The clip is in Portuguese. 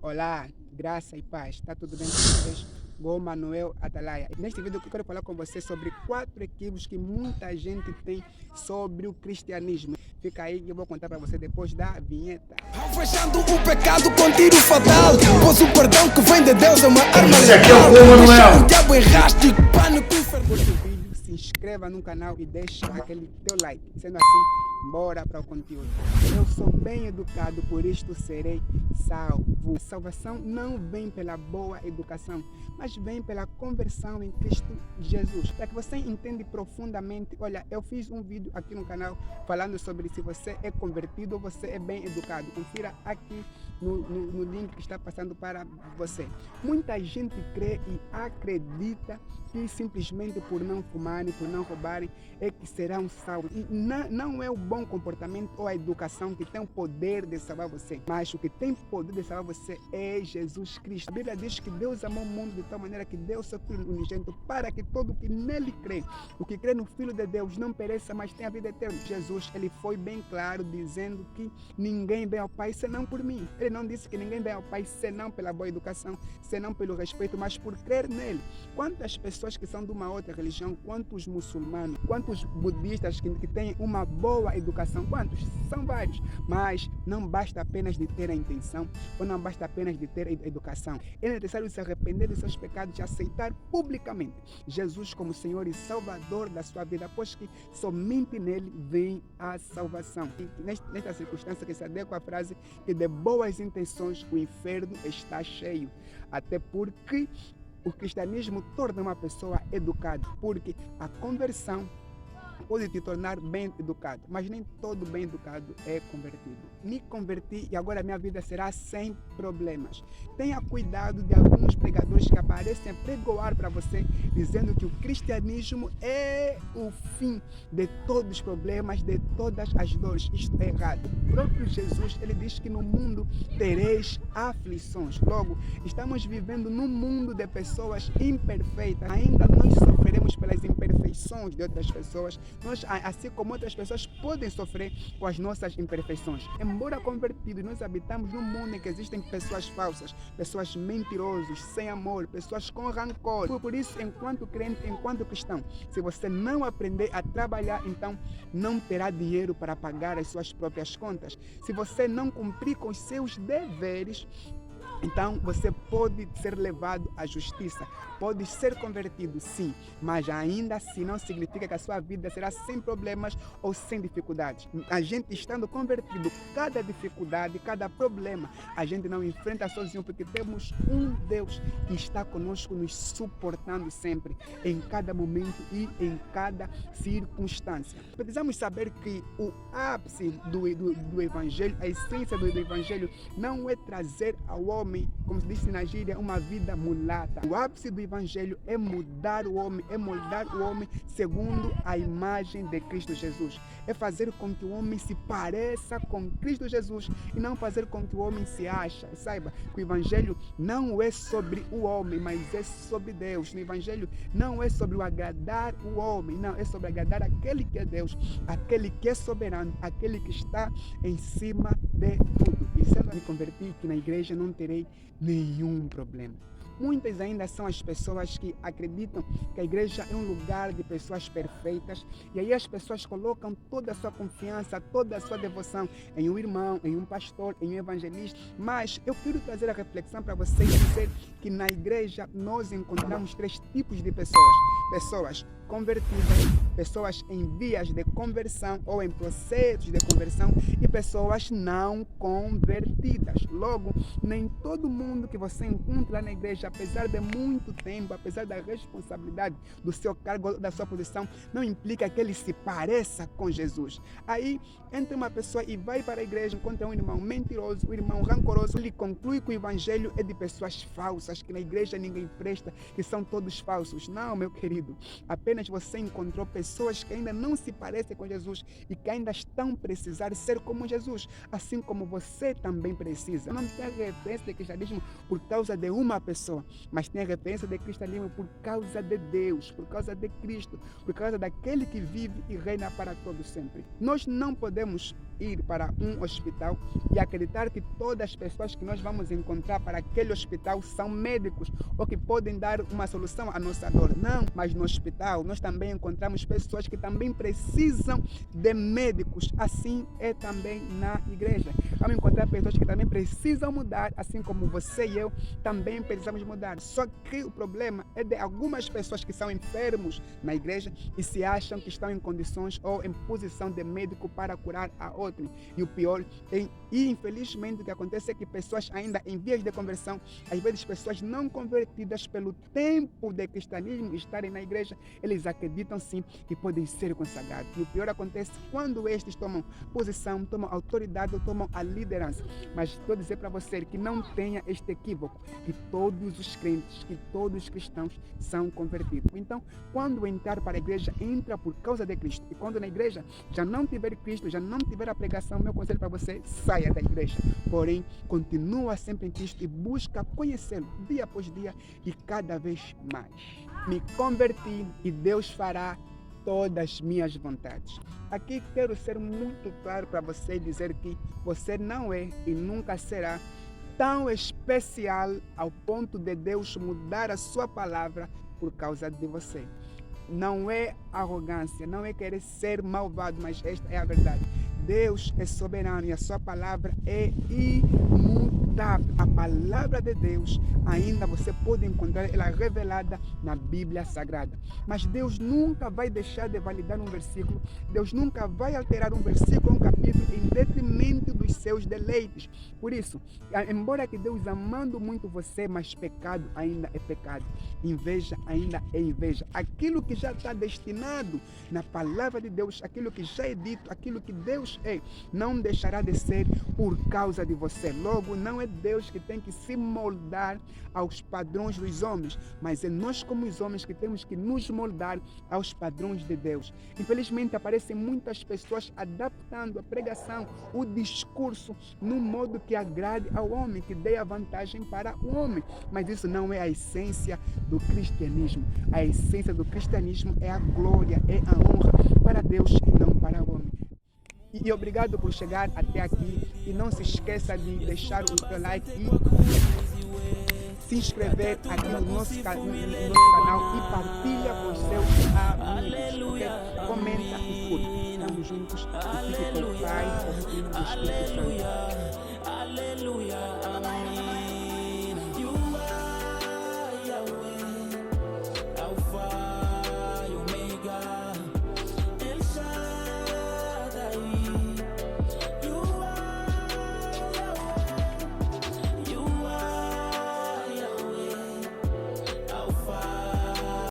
Olá, graça e paz. Está tudo bem com vocês? Gol Manuel Atalaia. Neste vídeo eu quero falar com você sobre 4 equívocos que muita gente tem sobre o cristianismo. Fica aí que eu vou contar para você depois da vinheta. Fechando o pecado com tiro fatal, pois o perdão que vem de Deus é uma arma Esse aqui é o letal. Gol Deixa Manuel. o diabo em rastro e pano que o inferno. Curte o vídeo, se inscreva no canal e deixe aquele teu like. Sendo assim, bora para o conteúdo. Eu sou bem educado, por isto serei salvo. Salvação não vem pela boa educação, mas vem pela conversão em Cristo Jesus. Para que você entenda profundamente, olha, eu fiz um vídeo aqui no canal falando sobre se você é convertido ou você é bem educado. Confira aqui no link que está passando para você. Muita gente crê e acredita que simplesmente por não fumarem, por não roubarem, é que serão salvos. E não é o bom comportamento ou a educação que tem o poder de salvar você, mas o que tem poder de salvar você é Jesus Cristo. A Bíblia diz que Deus amou o mundo de tal maneira que deu seu Filho unigênito para que todo que nele crê, o que crê no Filho de Deus, não pereça, mas tenha vida eterna. Jesus, ele foi bem claro dizendo que ninguém vem ao Pai senão por mim. Ele não disse que ninguém vem ao Pai senão pela boa educação, senão pelo respeito, mas por crer nele. Quantas pessoas que são de uma outra religião, quantos muçulmanos, quantos budistas que têm uma boa educação, quantos? São vários, mas não basta apenas de ter a intenção, ou não basta apenas de ter a educação. É necessário se arrepender dos seus pecados e aceitar publicamente Jesus como Senhor e Salvador da sua vida, pois que somente nele vem a salvação. E nesta circunstância que se adequa à frase que de boas intenções o inferno está cheio, até porque o cristianismo torna uma pessoa educada, porque a conversão pode te tornar bem educado, mas nem todo bem educado é convertido. Me converti e agora minha vida será sem problemas. Tenha cuidado de alguns pregadores que aparecem a pregoar para você, dizendo que o cristianismo é o fim de todos os problemas, de todas as dores. Isto é errado. O próprio Jesus, ele diz que no mundo tereis aflições. Logo, estamos vivendo num mundo de pessoas imperfeitas. Ainda nós sofreremos pelas imperfeições de outras pessoas. Nós, assim como outras pessoas, podem sofrer com as nossas imperfeições. Embora convertidos, nós habitamos num mundo em que existem pessoas falsas, pessoas mentirosas, sem amor, pessoas com rancor. Por isso, enquanto crente, enquanto cristão, se você não aprender a trabalhar, então não terá dinheiro para pagar as suas próprias contas. Se você não cumprir com os seus deveres, então você pode ser levado à justiça, pode ser convertido, sim, mas ainda assim não significa que a sua vida será sem problemas ou sem dificuldades. A gente estando convertido, cada dificuldade, cada problema, a gente não enfrenta sozinho, porque temos um Deus que está conosco, nos suportando sempre, em cada momento e em cada circunstância. Precisamos saber que o ápice do Evangelho, a essência do Evangelho, não é trazer ao homem, como se diz na gíria, uma vida mulata. O ápice do Evangelho é mudar o homem, é moldar o homem segundo a imagem de Cristo Jesus. É fazer com que o homem se pareça com Cristo Jesus e não fazer com que o homem se ache. Saiba que o Evangelho não é sobre o homem, mas é sobre Deus. No Evangelho não é sobre o agradar o homem, não, é sobre agradar aquele que é Deus, aquele que é soberano, aquele que está em cima de tudo. E se eu me convertir que na igreja não terei nenhum problema. Muitas ainda são as pessoas que acreditam que a igreja é um lugar de pessoas perfeitas, e aí as pessoas colocam toda a sua confiança, toda a sua devoção em um irmão, em um pastor, em um evangelista. Mas eu quero trazer a reflexão para vocês e dizer que na igreja nós encontramos 3 tipos de pessoas. Pessoas convertidas, pessoas em vias de conversão ou em processos de conversão e pessoas não convertidas. Logo, nem todo mundo que você encontra na igreja, apesar de muito tempo, apesar da responsabilidade do seu cargo, da sua posição, não implica que ele se pareça com Jesus. Aí entra uma pessoa e vai para a igreja, encontra um irmão mentiroso, um irmão rancoroso, ele conclui que o evangelho é de pessoas falsas, que na igreja ninguém presta, que são todos falsos. Não, meu querido, apenas você encontrou pessoas que ainda não se parecem com Jesus e que ainda estão precisando ser como Jesus, assim como você também precisa. Não tem referência de cristianismo por causa de uma pessoa, mas tem referência de cristianismo por causa de Deus, por causa de Cristo, por causa daquele que vive e reina para todo sempre. Nós não podemos ir para um hospital e acreditar que todas as pessoas que nós vamos encontrar para aquele hospital são médicos ou que podem dar uma solução à nossa dor. Não, mas no hospital nós também encontramos pessoas que também precisam de médicos. Assim é também na igreja. Vamos encontrar pessoas que também precisam mudar, assim como você e eu também precisamos mudar. Só que o problema é de algumas pessoas que são enfermos na igreja e se acham que estão em condições ou em posição de médico para curar a outro. E o pior, e infelizmente o que acontece é que pessoas ainda em vias de conversão, às vezes pessoas não convertidas pelo tempo de cristianismo estarem na igreja, eles acreditam sim que podem ser consagrados. E o pior acontece quando estes tomam posição, tomam autoridade ou tomam a liderança. Mas estou a dizer para você que não tenha este equívoco, que todos os crentes, que todos os cristãos são convertidos. Então, quando entrar para a igreja, entra por causa de Cristo. E quando na igreja já não tiver Cristo, já não tiver a pregação, meu conselho para você, saia da igreja. Porém, continua sempre em Cristo e busca conhecê-lo dia após dia e cada vez mais. Me converti e Deus fará todas as minhas vontades. Aqui quero ser muito claro para você e dizer que você não é e nunca será tão especial ao ponto de Deus mudar a sua palavra por causa de você. Não é arrogância, não é querer ser malvado, mas esta é a verdade. Deus é soberano e a sua palavra é imutável. A palavra de Deus ainda você pode encontrar ela revelada na Bíblia Sagrada. Mas Deus nunca vai deixar de validar um versículo. Deus nunca vai alterar um versículo, um capítulo em detrimento dos seus deleites. Por isso, embora que Deus amando muito você, mas pecado ainda é pecado. Inveja ainda é inveja. Aquilo que já está destinado na palavra de Deus, aquilo que já é dito, aquilo que Deus é, não deixará de ser por causa de você. Logo, não é Deus que tem que se moldar aos padrões dos homens, mas é nós como os homens que temos que nos moldar aos padrões de Deus. Infelizmente, aparecem muitas pessoas adaptando a pregação, o discurso, no modo que agrade ao homem, que dê a vantagem para o homem. Mas isso não é a essência do cristianismo. A essência do cristianismo é a glória, é a honra para Deus e não para o homem. E obrigado por chegar até aqui. E não se esqueça de deixar o seu like e se inscrever aqui no nosso canal e partilha com os seus amigos. Okay? Comenta e curte. Estamos juntos e fique com o Pai, com o Filho e o Espírito Santo.